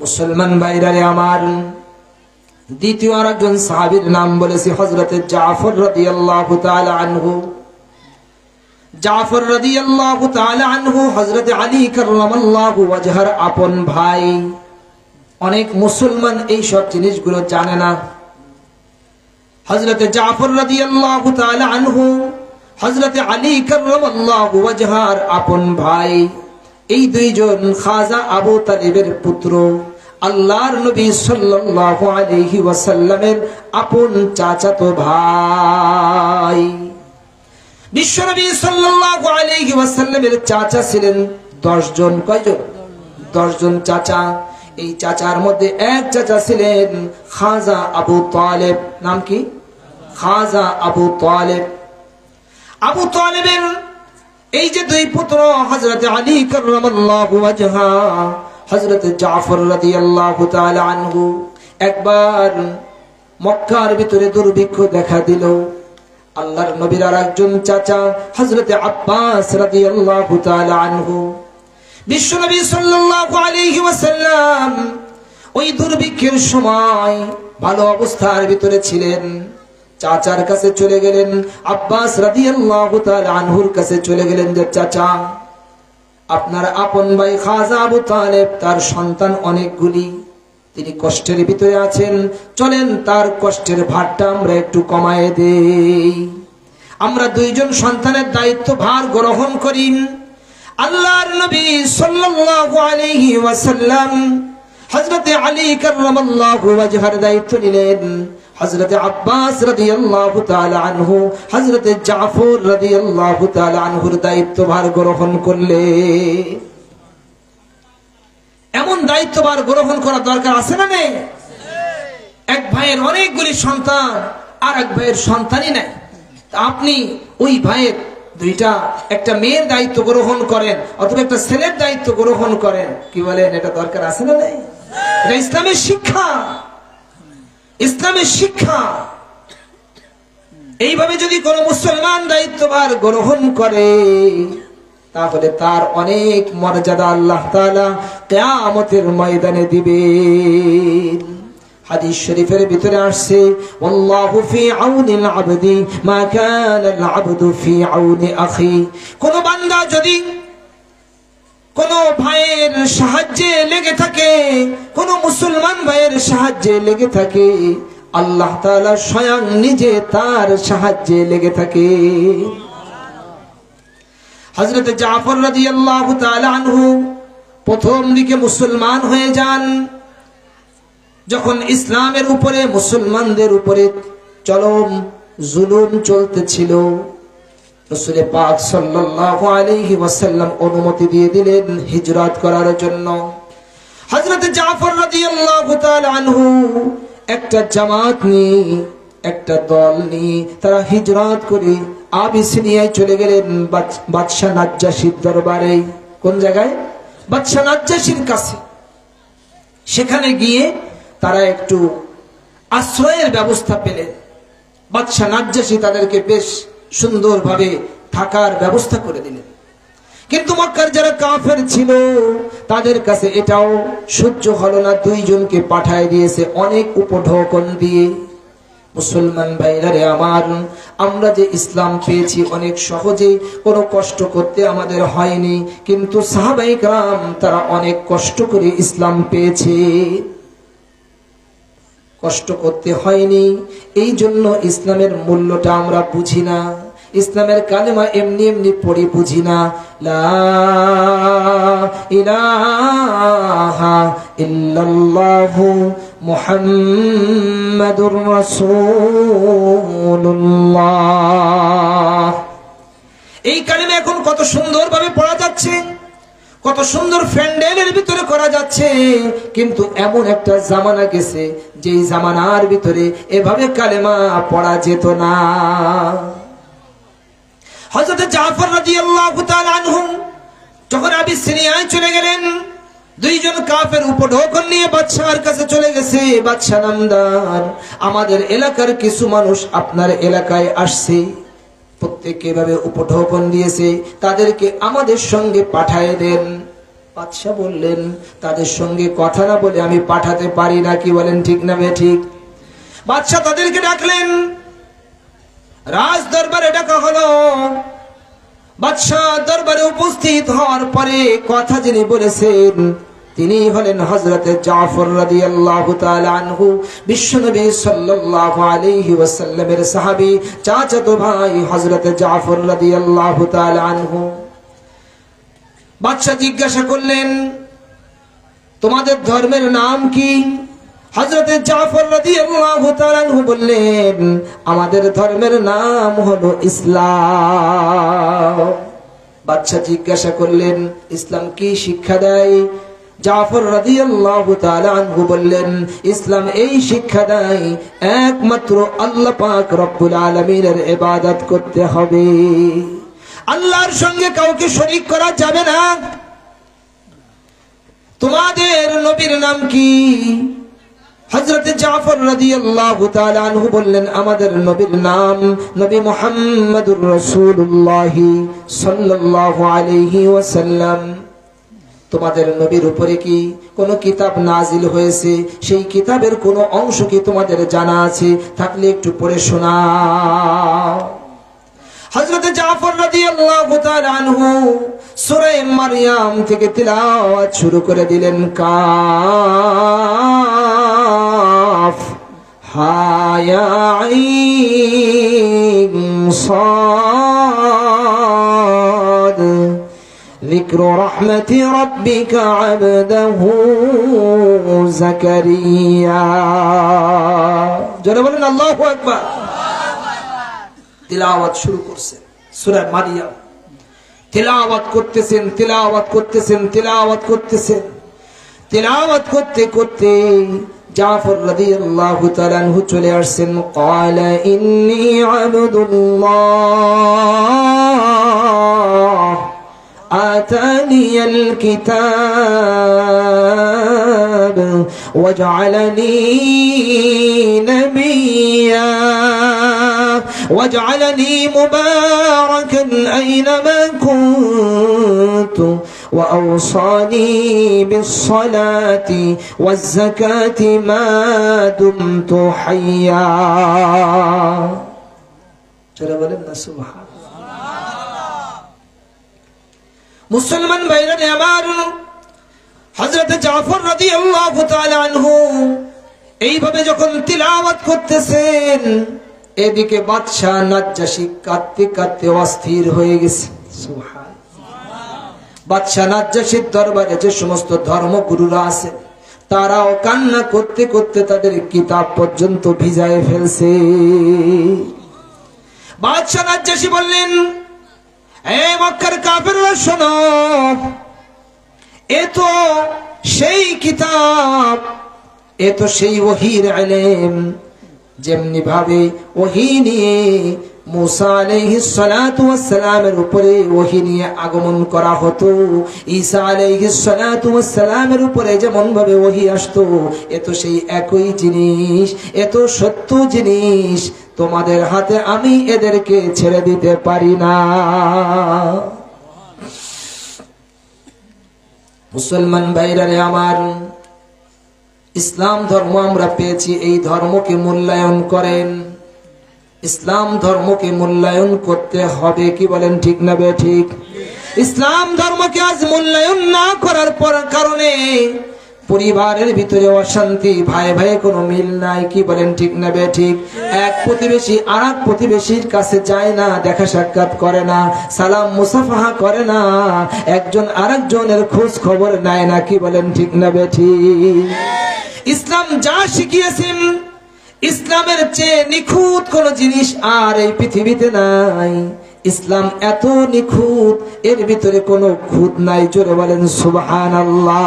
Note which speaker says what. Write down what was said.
Speaker 1: মুসলমান ভাইরা রে আমার, দ্বিতীয় আরেকজন সাহাবীর নাম বলেছি হযরত জাফর রাদিয়াল্লাহু তাআলা আনহু। জাফর রাদিয়াল্লাহু তাআলা আনহু হযরত আলী কাররামাল্লাহু ওয়াজহার আপন ভাই। অনেক মুসলমান এই সব জিনিসগুলো জানে না। হযরত জাফর রাদিয়াল্লাহু তাআলা আনহু হযরত আলী কাররামাল্লাহু ওয়াজহার আপন ভাই। এই দুইজন খাজা আবু তালিবের পুত্র, আল্লাহর নবী সাল্লাল্লাহু আলাইহি ওয়াসাল্লামের আপন চাচাতো ভাই। বিশ্বনবী সাল্লাল্লাহু আলাইহি ওয়াসাল্লামের চাচা ছিলেন 10 জন। কয়জন? 10 জন চাচা। এই চাচার মধ্যে এক চাচা ছিলেন খাজা আবু তালেব। নাম কি? খাজা আবু তালেব। আবু তালেবের এই যে দুই পুত্র হযরত আলী কাররামাল্লাহু ওয়াজহা, হযরত জাফর রাদিয়াল্লাহু তাআলা আনহু, একবার মক্কার ভিতরে দুর্ভিক্ষ দেখা দিল। আল্লাহর নবীর আরেকজন চাচা হযরত আব্বাস রাদিয়াল্লাহু তাআলা আনহু, বিশ্বনবী সাল্লাল্লাহু আলাইহি ওয়াসাল্লাম ওই দুর্ভিক্ষের সময় ভালো অবস্থার ভিতরে ছিলেন। চাচার কাছে চলে গেলেন, আব্বাস রাদিয়াল্লাহু তাআলা আনহুর কাছে চলে গেলেন যে চাচা, আপনার আপন ভাই খাজা আবু তালেব, তার সন্তান অনেকগুলি, তিনি কষ্টের ভিতরে আছেন, চলেন তার কষ্টের ভারটা আমরা একটু কমায় দেই। আমরা দুইজন সন্তানের দায়িত্ব ভার গ্রহণ করি। আল্লাহর নবী সাল্লাল্লাহু আলাইহি ওয়াসাল্লাম হযরত আলী কাররামাল্লাহু ওয়াজহার দায়িত্ব নিলেন, হযরত আব্বাস রাদিয়াল্লাহু তাআলা আনহু হযরত জাফর রাদিয়াল্লাহু তাআলা আনহুর দায়িত্বভার গ্রহণ করলেন। এমন দায়িত্বভার গ্রহণ করা দরকার আছে না নেই? এক ভাইয়ের অনেকগুলি সন্তান, আর এক ভাইয়ের সন্তানই নাই। আপনি ওই ভাইয়ের দুইটা, একটা মেয়ের দায়িত্ব গ্রহণ করেন অথবা একটা ছেলের দায়িত্ব গ্রহণ করেন, কি বলেন? এটা দরকার আছে না নেই? এটা ইসলামের শিক্ষা, ইসলামের শিক্ষা। এইভাবে যদি কোন মুসলমান দায়িত্বভার গ্রহণ করে তাহলে তার অনেক মর্যাদা আল্লাহ তাআলা কিয়ামতের ময়দানে দিবেন। হাদিস শরীফের ভিতরে আসছে, আল্লাহু ফি আউনিল আবদি মা কানাল আবদু ফি আউনি আখি। কোন বান্দা যদি কোন ভাইয়ের সাহায্যে লেগে থাকে, কোন মুসলমান ভাইয়ের সাহায্যে লেগে থাকে, আল্লাহ তাআলা স্বয়ং নিজে তার সাহায্যে লেগে থাকে। হযরত জাফর রাদিয়াল্লাহু তাআলা আনহু প্রথম দিকে মুসলমান হয়ে যান। যখন ইসলামের উপরে, মুসলমানদের উপরে চরম জুলুম চলতেছিল, রাসূল পাক সাল্লাল্লাহু আলাইহি ওয়াসাল্লাম অনুমতি দিয়ে দিলেন হিজরত করার জন্য। হযরত জাফর রাদিয়াল্লাহু তাআলা আনহু একটা জামাত নিয়ে, একটা দল নিয়ে তারা হিজরত করে আবিসিনিয়ায় চলে গেলেন বাদশা নাজ্জাশীর দরবারে। কোন জায়গায়? বাদশা নাজ্জাশীর কাছে। সেখানে গিয়ে তারা একটু আশ্রয়ের ব্যবস্থা পেলেন। বাদশা নাজ্জাশী তাদেরকে বেশ সুন্দরভাবে থাকার ব্যবস্থা করে দিলেন। কিন্তু মক্কার যারা কাফের ছিল তাদের কাছে এটাও সহ্য হলো না, দুইজনকে পাঠায় দিয়েছে অনেক উপঢৌকন দিয়ে। মুসলমান ভাইরা রে আমার, আমরা যে ইসলাম পেয়েছি অনেক সহজে, কোনো কষ্ট করতে আমাদের হয়নি, কিন্তু সাহাবায়ে কেরাম তারা অনেক কষ্ট করে ইসলাম পেয়েছে। কষ্ট করতে হয়নি, এই জন্য ইসলামের মূল্যটা আমরা বুঝি না। ইসলামের কালেমা এমনি এমনি পড়ি বুঝি না। লা ইলাহা ইল্লাল্লাহু মুহাম্মাদুর রাসূলুল্লাহ। এই কালেমা এখন কত সুন্দরভাবে পড়া যাচ্ছে, কত সুন্দর প্যান্ডেলের ভিতরে করা যাচ্ছে, কিন্তু এমন একটা জামানা গেছে যেই জামানার ভিতরে এভাবে কালেমা পড়া যেত না। হযরত জাফর রাদিয়াল্লাহু তাআলা আনহু যখন আবিসিনিয়ায় চলে গেলেন, দুইজন কাফের উপঢৌকন নিয়ে বাদশার কাছে চলে গেছে। বাদশা নামদার, আমাদের এলাকার কিছু মানুষ আপনার এলাকায় আসছে, প্রত্যেককে এভাবে উপঢৌকন দিয়েছে, তাদেরকে আমাদের সঙ্গে পাঠায় দেন। বাদশা বললেন, তাদের সঙ্গে কথা না বলে আমি পাঠাতে পারি না, কি বলেন ঠিক না বেঠিক? বাদশা তাদেরকে ডাকলেন, রাজ দরবারে ডাকা হলো। বাদশা দরবারে উপস্থিত হওয়ার পরে কথা যিনি বলেছেন তিনি হলেন হযরতে জাফর রাদিয়াল্লাহু তাআলা আনহু, বিশ্বনবী সাল্লাল্লাহু আলাইহি ওয়াসাল্লামের সাহাবী, চাচাতো ভাই হযরতে জাফর রাদিয়াল্লাহু তাআলা আনহু। বাদশা জিজ্ঞাসা করলেন, তোমাদের ধর্মের নাম কি? হযরতে জাফর রাদিয়াল্লাহু তাআলা আনহু বললেন, আমাদের ধর্মের নাম হলো ইসলাম। বাদশা জিজ্ঞাসা করলেন, ইসলাম কি শিক্ষা দেয়? জাফর রাদিয়াল্লাহু তাআলা আনহু বললেন, ইসলাম এই শিক্ষা দেয় একমাত্র আল্লাহ পাক রব্বুল আলামিনের ইবাদত করতে হবে, আল্লাহর সঙ্গে কাউকে শরীক করা যাবে না। তোমাদের নবীর নাম কি? হযরতে জাফর রাদিয়াল্লাহু তাআলা আনহু বললেন, আমাদের নবীর নাম নবী মুহাম্মদুর রাসূলুল্লাহ সাল্লাল্লাহু আলাইহি ওয়াসাল্লাম। তোমাদের নবীর উপরে কি কোন কিতাব নাজিল হয়েছে? সেই কিতাবের কোন অংশ কি তোমাদের জানা আছে? থাকলে একটু পড়ে শোনাও। হযরতে জাফর রাদিয়াল্লাহু তাআলা আনহু সূরা মারইয়াম থেকে তিলাওয়াত শুরু করে দিলেন। কাফ হা ইয়া আইন সাদ যিকরু রাহমাতি রাব্বিকা আবদাহু যাকারিয়া। জোরে বলেন আল্লাহু আকবার। তিলাওয়াত শুরু করছেন সূরা মারইয়াম, তিলাওয়াত করতেছেন, তিলাওয়াত করতেছেন, তিলাওয়াত করতেছেন। তিলাওয়াত করতে করতে জাফর রাদিয়াল্লাহু তাআলা আনহু চলে আসছেন। ক্বালা ইন্নী আবদুল্লাহ আতানিয়াল কিতাব ওয়াজআলানি নাবিয়্যা واجعلني مباركا أينما كنت وأوصاني بالصلاة والزكاة ما دمت حيا. سبحان মুসলমান ভাইরা আমার, হযরত জাফর রাদিয়াল্লাহু তাআলা আনহু এইভাবে যখন তিলাওয়াত করতেছেন, এদিকে বাদশা নাজ্জাশী কাঁদতে কাঁদতে অস্থির হয়ে গেছে। বাদশা নাজ্জাশীর দরবারে যে সমস্ত ধর্মগুরুরা আছেন তারাও কান্না করতে করতে তাদের কিতাব পর্যন্ত ভিজায় ফেলছে। বাদশা নাজ্জাশী বললেন, এ মক্কার কাফেররা শোনো, এ তো সেই কিতাব, এ তো সেই ওহীর ইলম, যেমনি ভাবে ওহী নিয়ে মুসা আলাইহিস সালাতু ওয়াস সালামের উপরে ওহী নিয়ে আগমন করা হতো, ঈসা আলাইহিস সালাতু ওয়াস সালামের উপরে যেমন ভাবে ওহী আসতো, এ তো সেই একই জিনিস, এত সত্য জিনিস, তোমাদের হাতে আমি এদেরকে ছেড়ে দিতে পারি না। মুসলমান ভাইরা আমার, ইসলাম ধর্ম আমরা পেয়েছি, এই ধর্মকে মূল্যায়ন করেন। ইসলাম ধর্মকে মূল্যায়ন করতে হবে, কি বলেন ঠিক না বেঠিক? ইসলাম ধর্মকে আজ মূল্যায়ন না করার কারণে পরিবারের ভিতরে অশান্তি, ভাই ভাই কোনো মিল নাই, কি বলেন ঠিক না বেঠিক? এক প্রতিবেশী আর এক প্রতিবেশীর কাছে যায় না, দেখা সাক্ষাৎ করে না, সালাম মুসাফাহা করে না, একজন আরেকজনের খোঁজ খবর নেয় না, কি বলেন ঠিক না বেঠিক? ইসলাম যা শিখিয়েছেন, ইসলামের চেয়ে নিখুঁত কোন জিনিস আর এই পৃথিবীতে নাই। ইসলাম এত নিখুঁত, এর ভিতরে কোনো খুঁত নাই। জোরে বলেন সুবহানাল্লাহ।